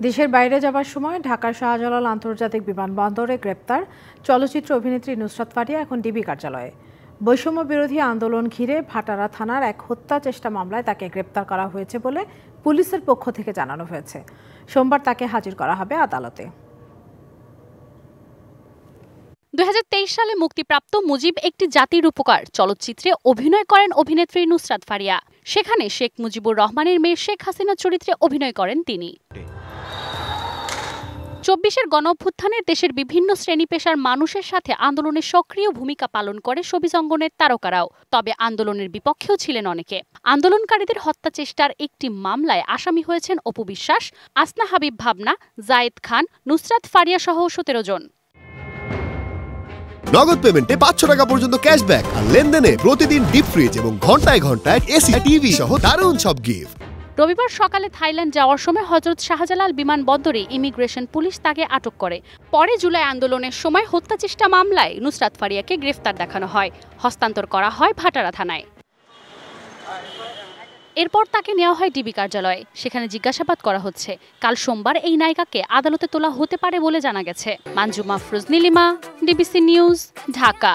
দেশের বাইরে যাবার সময় ঢাকার শাহজালাল আন্তর্জাতিক বিমানবন্দরে গ্রেপ্তার চলচ্চিত্র অভিনেত্রী নুসরাত ফারিয়া এখন ডিবি কার্যালয়ে। বৈষম্য বিরোধী আন্দোলন ঘিরে ভাটারা থানার এক হত্যা চেষ্টা মামলায় তাকে গ্রেপ্তার করা হয়েছে বলে পুলিশের পক্ষ থেকে জানানো হয়েছে। সোমবার তাকে হাজির করা হবে আদালতে। 2023 সালে মুক্তিপ্রাপ্ত মুজিব একটি জাতির উপকার চলচ্চিত্রে অভিনয় করেন অভিনেত্রী নুসরাত ফারিয়া। সেখানে শেখ মুজিবুর রহমানের মেয়ে শেখ হাসিনা চরিত্রে অভিনয় করেন তিনি। 24-এর গণঅভ্যুত্থানের দেশের বিভিন্ন শ্রেণী পেশার মানুষের সাথে আন্দোলনে সক্রিয় ভূমিকা পালন করে শোবিজ অঙ্গনের তারকারাও। তবে আন্দোলনের বিপক্ষেও ছিলেন অনেকে। আন্দোলনকারীদের হত্যা চেষ্টার একটি মামলায় আসামি হয়েছেন অপু বিশ্বাস, আসনা হাবিব ভাবনা, জায়েদ খান, নুসরাত ফারিয়া সহ 17 জন। নগদ পেমেন্টে 500 টাকা পর্যন্ত ক্যাশব্যাক আর লেনদেনে প্রতিদিন ডিপ ফ্রিজ এবং ঘন্টায় ঘন্টায় এসি টিভি সহ দারুণ সব গিফট। রবিবার সকালে থাইল্যান্ড যাওয়ার সময় হযরত শাহজালাল বিমানবন্দরে ইমিগ্রেশন পুলিশ তাকে আটক করে। পরে জুলাই আন্দোলনের সময় হত্যা চেষ্টা মামলায় নুসরাত ফারিয়াকে গ্রেফতার দেখানো হয়, হস্তান্তর করা হয় ভাটারা থানায়। এরপর তাকে নেওয়া হয় ডিবি কার্যালয়ে, সেখানে জিজ্ঞাসাবাদ করা হচ্ছে। কাল সোমবার এই নায়িকাকে আদালতে তোলা হতে পারে বলে জানা গেছে। মানজু মাফরুজ নীলিমা, ডিবিসি নিউজ, ঢাকা।